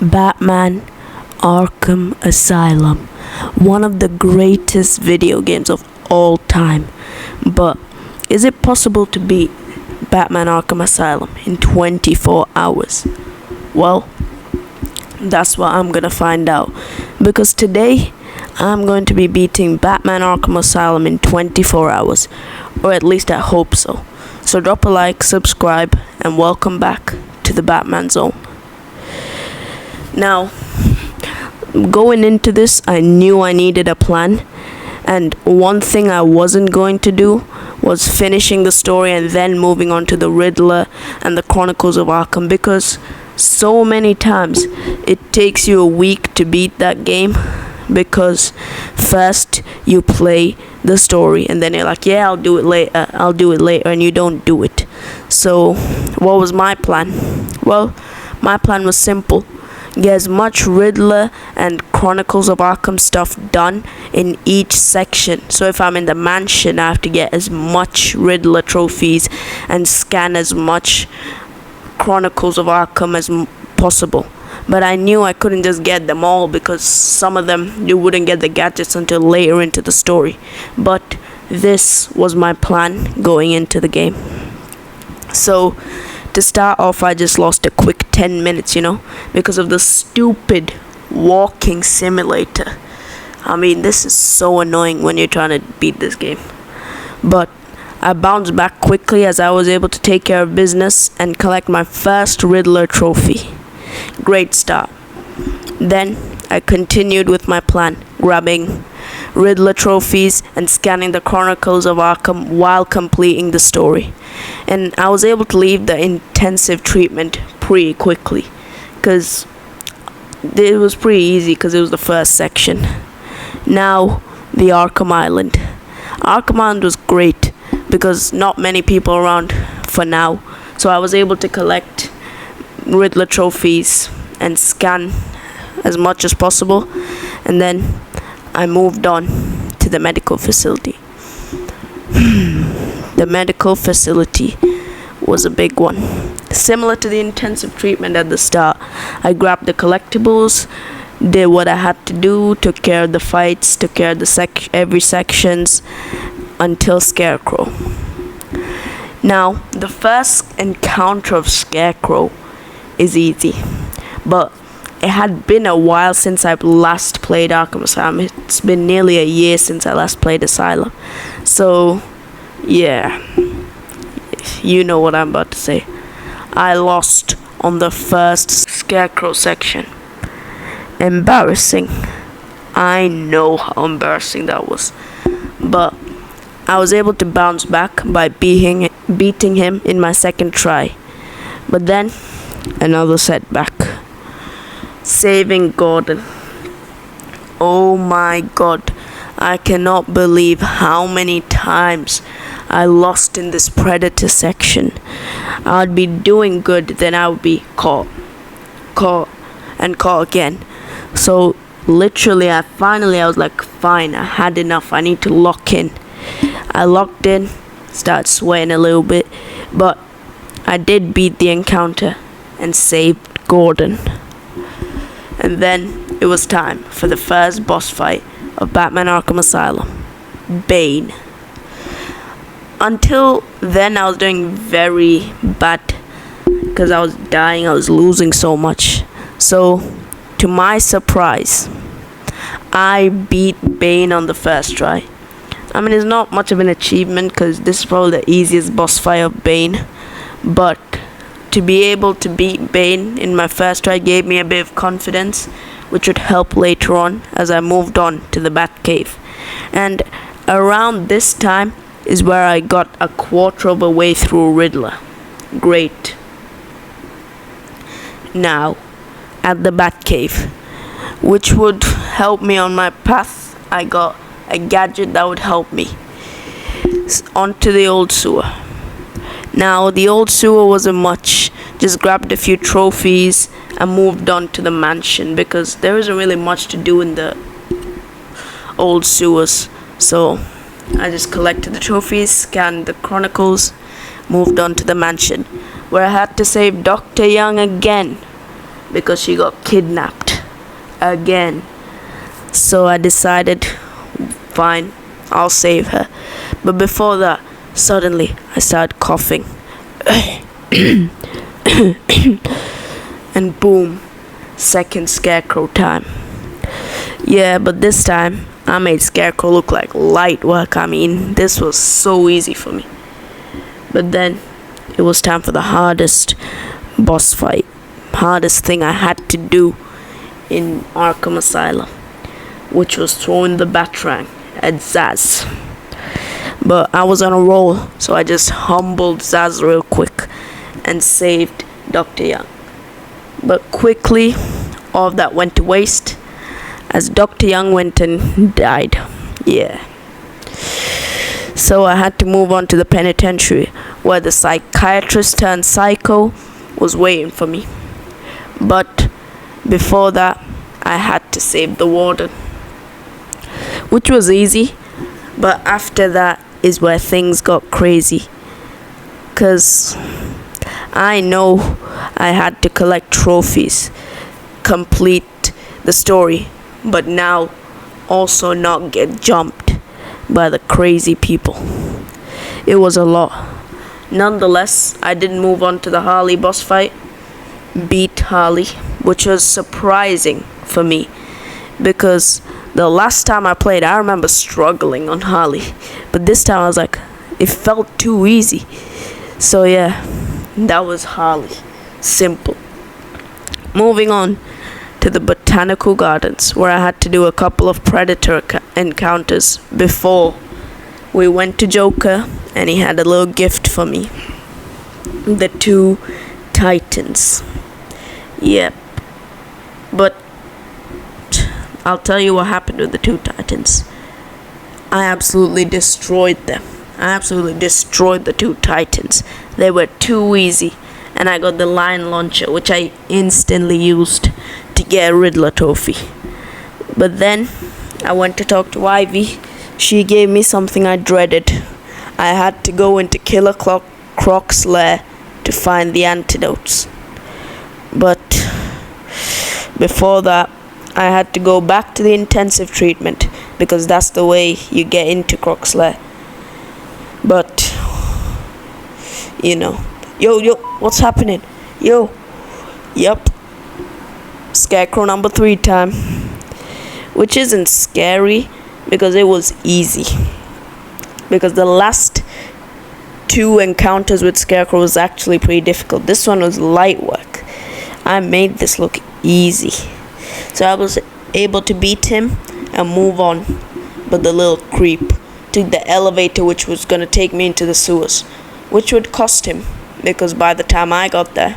Batman Arkham Asylum, one of the greatest video games of all time. But is it possible to beat Batman Arkham Asylum in 24 hours? Well, that's what I'm gonna find out, because today I'm going to be beating Batman Arkham Asylum in 24 hours, or at least I hope so. So drop a like, subscribe, and welcome back to the Batman Zone. Now, going into this, I knew I needed a plan, and one thing I wasn't going to do was finishing the story and then moving on to the Riddler and the Chronicles of Arkham, because so many times it takes you a week to beat that game, because first you play the story and then you're like, yeah, I'll do it later, and you don't do it. So what was my plan? Well, my plan was simple: get as much Riddler and Chronicles of Arkham stuff done in each section. So if I'm in the mansion, I have to get as much Riddler trophies and scan as much Chronicles of Arkham as possible. But I knew I couldn't just get them all, because some of them you wouldn't get the gadgets until later into the story. But this was my plan going into the game. So to start off, I just lost a quick 10 minutes, because of the stupid walking simulator. I mean, this is so annoying when you're trying to beat this game. But I bounced back quickly as I was able to take care of business and collect my first Riddler trophy. Great start. Then I continued with my plan, grabbing Riddler trophies and scanning the Chronicles of Arkham while completing the story. And I was able to leave the intensive treatment pretty quickly, because it was pretty easy, because it was the first section. Now, the Arkham Island. Arkham Island was great because not many people around for now, so I was able to collect Riddler trophies and scan as much as possible, and then I moved on to the medical facility. The medical facility was a big one. Similar to the intensive treatment at the start, I grabbed the collectibles, did what I had to do, took care of the fights, took care of the every sections until Scarecrow. Now, the first encounter of Scarecrow is easy, but it had been a while since I last played Arkham Asylum. It's been nearly a year since I last played Asylum. So, yeah, you know what I'm about to say. I lost on the first Scarecrow section. Embarrassing. I know how embarrassing that was. But I was able to bounce back by beating him in my second try. But then, another setback. Saving Gordon. Oh my god, I cannot believe how many times I lost in this Predator section. I'd be doing good, then I would be caught, and caught again. So literally, I was like, fine, I had enough, I need to lock in. I locked in, started sweating a little bit, but I did beat the encounter and saved Gordon. And then it was time for the first boss fight of Batman Arkham Asylum, Bane. Until then, I was doing very bad, because I was dying, I was losing so much. So, to my surprise, I beat Bane on the first try. I mean, it's not much of an achievement, because this is probably the easiest boss fight of Bane, but to be able to beat Bane in my first try gave me a bit of confidence, which would help later on as I moved on to the Batcave. And around this time is where I got a quarter of a way through Riddler. Great. Now, at the Batcave, which would help me on my path, I got a gadget that would help me. Onto the old sewer. Now, the old sewer wasn't much. Just grabbed a few trophies and moved on to the mansion, because there isn't really much to do in the old sewers. So I just collected the trophies, scanned the chronicles, moved on to the mansion, where I had to save Dr. Young again. because she got kidnapped again. So I decided, fine, I'll save her. But before that, suddenly I started coughing. And boom, second scarecrow time. Yeah, but this time I made Scarecrow look like light work. I mean, this was so easy for me. But then it was time for the hardest boss fight, hardest thing I had to do in Arkham Asylum, which was throwing the Batarang at Zaz. But I was on a roll, so I just humbled Zaz real quick and saved Dr. Young. But quickly, all of that went to waste as Dr. Young went and died. Yeah. So I had to move on to the penitentiary, where the psychiatrist turned psycho was waiting for me. But before that, I had to save the warden, which was easy. But after that is where things got crazy, 'cause I know I had to collect trophies, complete the story, but now also not get jumped by the crazy people. It was a lot. Nonetheless, I did move on to the Harley boss fight, beat Harley, which was surprising for me because the last time I played, I remember struggling on Harley, but this time I was like, it felt too easy. So yeah, that was Harley. Simple. Moving on to the botanical gardens, where I had to do a couple of predator encounters before we went to Joker, and he had a little gift for me. The 2 titans. Yep. But I'll tell you what happened with the 2 titans. I absolutely destroyed them. I absolutely destroyed the 2 titans. They were too easy. And I got the lion launcher, which I instantly used to get a Riddler trophy. But then I went to talk to Ivy. She gave me something I dreaded. I had to go into Killer Croc's lair to find the antidotes. But before that, I had to go back to the intensive treatment because that's the way you get into Croc's lair. But you know, yo, what's happening? Yo, yep. Scarecrow number 3 time, which isn't scary because it was easy, because the last 2 encounters with Scarecrow was actually pretty difficult. This one was light work. I made this look easy, so I was able to beat him and move on. But the little creep took the elevator, which was going to take me into the sewers, which would cost him, because by the time I got there,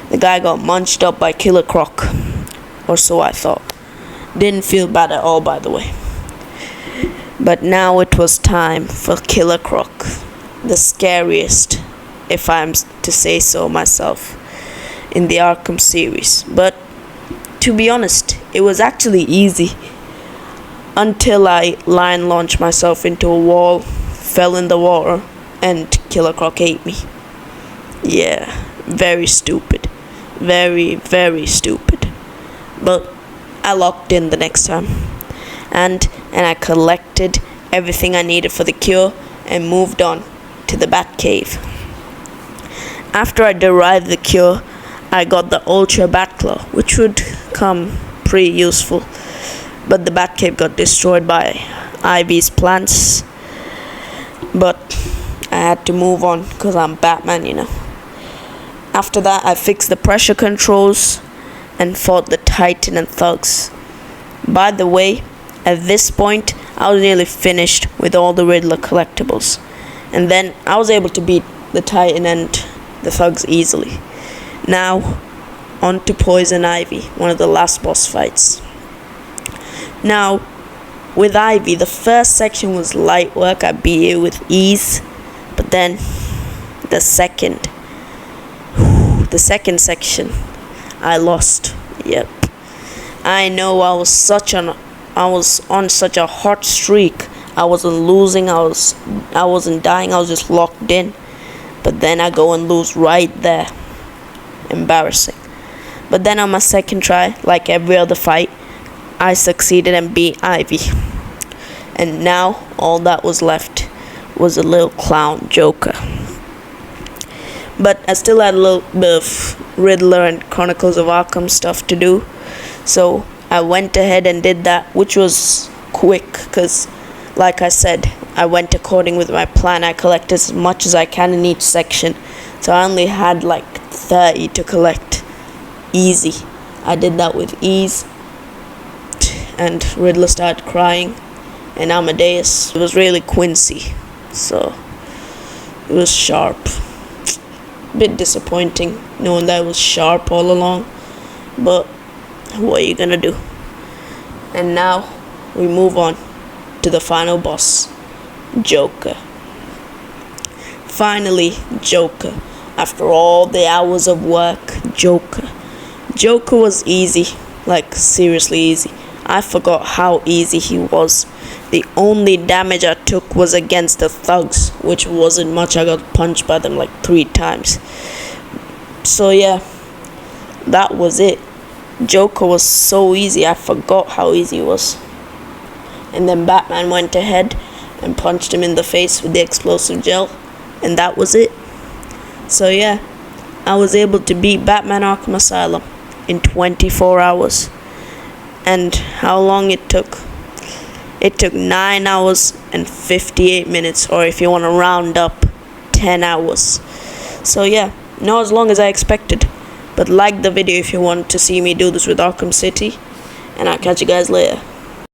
the guy got munched up by Killer Croc, or so I thought. Didn't feel bad at all, by the way. But now it was time for Killer Croc, the scariest, if I'm to say so myself, in the Arkham series. But to be honest, it was actually easy until I lion launched myself into a wall, fell in the water, and Killer Croc ate me. Yeah, very stupid. Very, very stupid. But I locked in the next time. And I collected everything I needed for the cure and moved on to the Batcave. After I derived the cure, I got the Ultra Batclaw, which would come pretty useful. But the Batcave got destroyed by Ivy's plants. But I had to move on because I'm Batman, you know. After that, I fixed the pressure controls and fought the Titan and thugs. By the way, at this point, I was nearly finished with all the Riddler collectibles. And then I was able to beat the Titan and the thugs easily. Now, on to Poison Ivy, one of the last boss fights. Now, with Ivy, the first section was light work. I beat it with ease. But then, the second section, I lost. Yep. I know I was on such a hot streak. I wasn't losing, I wasn't dying, I was just locked in. But then I go and lose right there. Embarrassing. But then on my second try, like every other fight, I succeeded and beat Ivy. And now all that was left was a little clown Joker. But I still had a little bit of Riddler and Chronicles of Arkham stuff to do. So I went ahead and did that, which was quick because, like I said, I went according with my plan. I collected as much as I can in each section. So I only had like 30 to collect. Easy. I did that with ease. And Riddler started crying. And Amadeus, it was really Quincy. So it was Sharp. Bit disappointing knowing that it was Sharp all along. But what are you gonna do? And now we move on to the final boss, Joker. Finally, Joker. After all the hours of work, Joker. Joker was easy, like seriously easy. I forgot how easy he was. The only damage I took was against the thugs, which wasn't much. I got punched by them like 3 times. So yeah, that was it. Joker was so easy, I forgot how easy it was. And then Batman went ahead and punched him in the face with the explosive gel, and that was it. So yeah, I was able to beat Batman Arkham Asylum in 24 hours. And how long it took? It took 9 hours and 58 minutes, or if you want to round up, 10 hours. So yeah, not as long as I expected. But like the video if you want to see me do this with Arkham City, and I'll catch you guys later.